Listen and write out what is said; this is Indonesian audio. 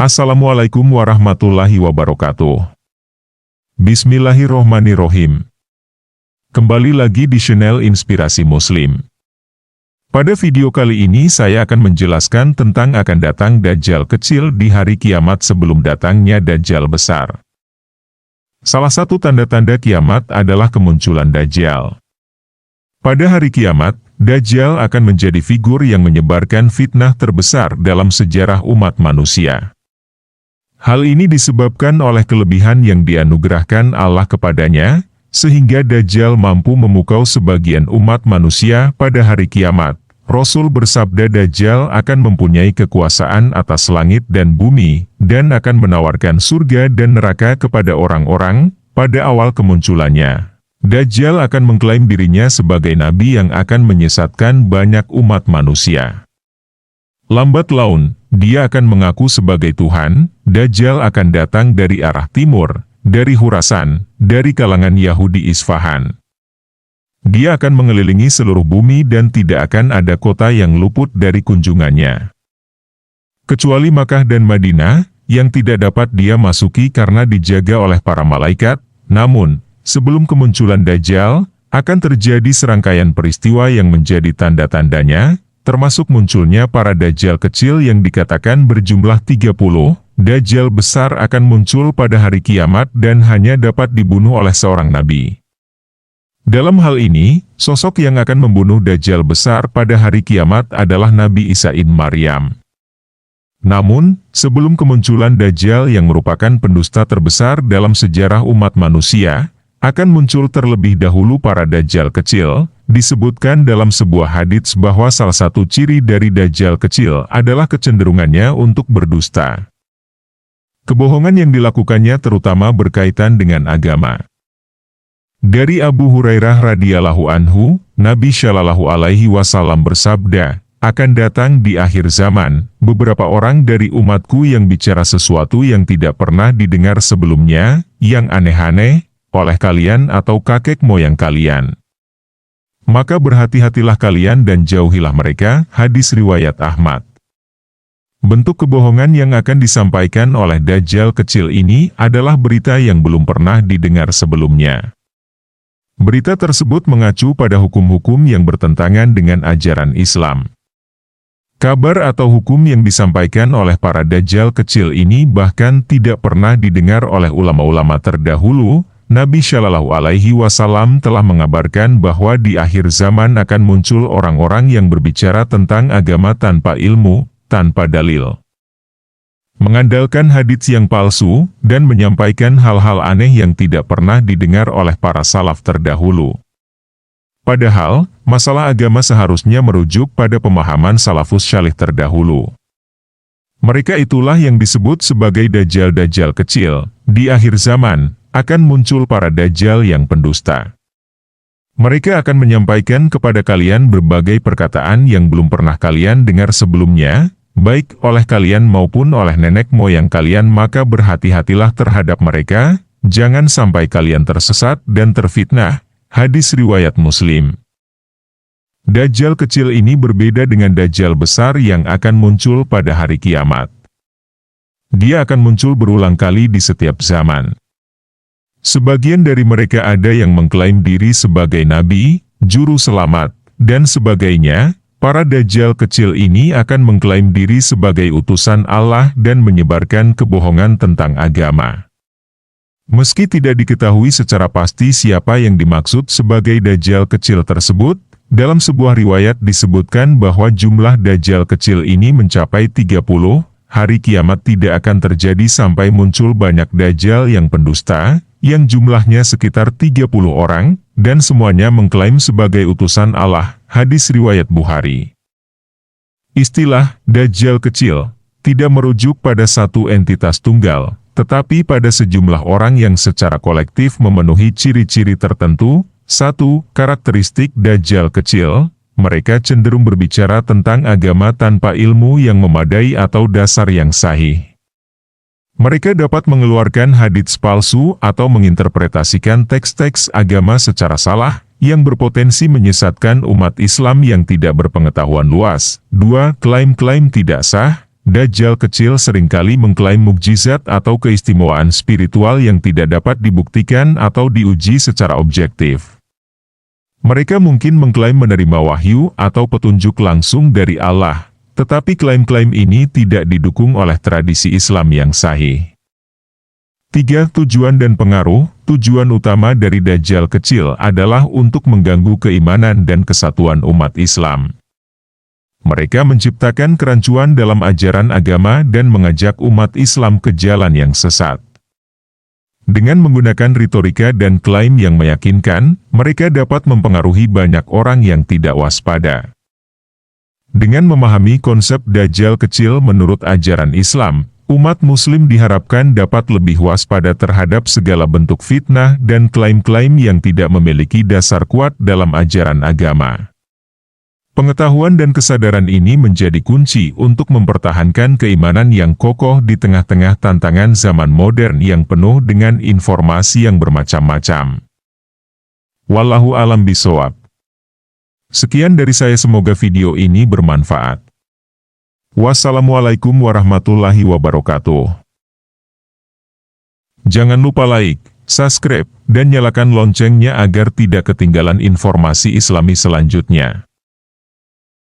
Assalamualaikum warahmatullahi wabarakatuh. Bismillahirrohmanirrohim. Kembali lagi di channel Inspirasi Muslim. Pada video kali ini saya akan menjelaskan tentang akan datang Dajjal kecil di hari kiamat sebelum datangnya Dajjal besar. Salah satu tanda-tanda kiamat adalah kemunculan Dajjal. Pada hari kiamat, Dajjal akan menjadi figur yang menyebarkan fitnah terbesar dalam sejarah umat manusia. Hal ini disebabkan oleh kelebihan yang dianugerahkan Allah kepadanya, sehingga Dajjal mampu memukau sebagian umat manusia pada hari kiamat. Rasul bersabda Dajjal akan mempunyai kekuasaan atas langit dan bumi, dan akan menawarkan surga dan neraka kepada orang-orang. Pada awal kemunculannya, Dajjal akan mengklaim dirinya sebagai nabi yang akan menyesatkan banyak umat manusia. Lambat laun, dia akan mengaku sebagai Tuhan. Dajjal akan datang dari arah timur, dari Khurasan, dari kalangan Yahudi Isfahan. Dia akan mengelilingi seluruh bumi dan tidak akan ada kota yang luput dari kunjungannya. Kecuali Makkah dan Madinah, yang tidak dapat dia masuki karena dijaga oleh para malaikat. Namun, sebelum kemunculan Dajjal, akan terjadi serangkaian peristiwa yang menjadi tanda-tandanya, termasuk munculnya para Dajjal kecil yang dikatakan berjumlah 30. Dajjal besar akan muncul pada hari kiamat dan hanya dapat dibunuh oleh seorang nabi. Dalam hal ini, sosok yang akan membunuh Dajjal besar pada hari kiamat adalah Nabi Isa bin Maryam. Namun, sebelum kemunculan Dajjal yang merupakan pendusta terbesar dalam sejarah umat manusia, akan muncul terlebih dahulu para Dajjal kecil. Disebutkan dalam sebuah hadits bahwa salah satu ciri dari Dajjal kecil adalah kecenderungannya untuk berdusta. Kebohongan yang dilakukannya terutama berkaitan dengan agama. Dari Abu Hurairah radhiyallahu anhu, Nabi Shallallahu alaihi wasallam bersabda, akan datang di akhir zaman, beberapa orang dari umatku yang bicara sesuatu yang tidak pernah didengar sebelumnya, yang aneh-aneh, oleh kalian atau kakek moyang kalian. Maka berhati-hatilah kalian dan jauhilah mereka. Hadis riwayat Ahmad. Bentuk kebohongan yang akan disampaikan oleh Dajjal kecil ini adalah berita yang belum pernah didengar sebelumnya. Berita tersebut mengacu pada hukum-hukum yang bertentangan dengan ajaran Islam. Kabar atau hukum yang disampaikan oleh para Dajjal kecil ini bahkan tidak pernah didengar oleh ulama-ulama terdahulu. Nabi Shallallahu alaihi wasallam telah mengabarkan bahwa di akhir zaman akan muncul orang-orang yang berbicara tentang agama tanpa ilmu, tanpa dalil. Mengandalkan hadits yang palsu, dan menyampaikan hal-hal aneh yang tidak pernah didengar oleh para salaf terdahulu. Padahal, masalah agama seharusnya merujuk pada pemahaman salafus syalih terdahulu. Mereka itulah yang disebut sebagai Dajjal-Dajjal kecil. Di akhir zaman, akan muncul para Dajjal yang pendusta. Mereka akan menyampaikan kepada kalian berbagai perkataan yang belum pernah kalian dengar sebelumnya, baik oleh kalian maupun oleh nenek moyang kalian. Maka berhati-hatilah terhadap mereka, jangan sampai kalian tersesat dan terfitnah. Hadis riwayat Muslim. Dajjal kecil ini berbeda dengan Dajjal besar yang akan muncul pada hari kiamat. Dia akan muncul berulang kali di setiap zaman. Sebagian dari mereka ada yang mengklaim diri sebagai nabi, juru selamat, dan sebagainya. Para Dajjal kecil ini akan mengklaim diri sebagai utusan Allah dan menyebarkan kebohongan tentang agama. Meski tidak diketahui secara pasti siapa yang dimaksud sebagai Dajjal kecil tersebut, dalam sebuah riwayat disebutkan bahwa jumlah Dajjal kecil ini mencapai 30. Hari kiamat tidak akan terjadi sampai muncul banyak Dajjal yang pendusta, yang jumlahnya sekitar 30 orang, dan semuanya mengklaim sebagai utusan Allah. Hadis riwayat Bukhari. Istilah Dajjal kecil tidak merujuk pada satu entitas tunggal, tetapi pada sejumlah orang yang secara kolektif memenuhi ciri-ciri tertentu. 1. Karakteristik Dajjal kecil. Mereka cenderung berbicara tentang agama tanpa ilmu yang memadai atau dasar yang sahih. Mereka dapat mengeluarkan hadits palsu atau menginterpretasikan teks-teks agama secara salah, yang berpotensi menyesatkan umat Islam yang tidak berpengetahuan luas. 2. Klaim-klaim tidak sah. Dajjal kecil seringkali mengklaim mukjizat atau keistimewaan spiritual yang tidak dapat dibuktikan atau diuji secara objektif. Mereka mungkin mengklaim menerima wahyu atau petunjuk langsung dari Allah, tetapi klaim-klaim ini tidak didukung oleh tradisi Islam yang sahih. 3. Tujuan dan pengaruh. Tujuan utama dari Dajjal kecil adalah untuk mengganggu keimanan dan kesatuan umat Islam. Mereka menciptakan kerancuan dalam ajaran agama dan mengajak umat Islam ke jalan yang sesat. Dengan menggunakan retorika dan klaim yang meyakinkan, mereka dapat mempengaruhi banyak orang yang tidak waspada. Dengan memahami konsep Dajjal kecil menurut ajaran Islam, umat Muslim diharapkan dapat lebih waspada terhadap segala bentuk fitnah dan klaim-klaim yang tidak memiliki dasar kuat dalam ajaran agama. Pengetahuan dan kesadaran ini menjadi kunci untuk mempertahankan keimanan yang kokoh di tengah-tengah tantangan zaman modern yang penuh dengan informasi yang bermacam-macam. Wallahu a'lam bishawab. Sekian dari saya, semoga video ini bermanfaat. Wassalamualaikum warahmatullahi wabarakatuh. Jangan lupa like, subscribe, dan nyalakan loncengnya agar tidak ketinggalan informasi Islami selanjutnya.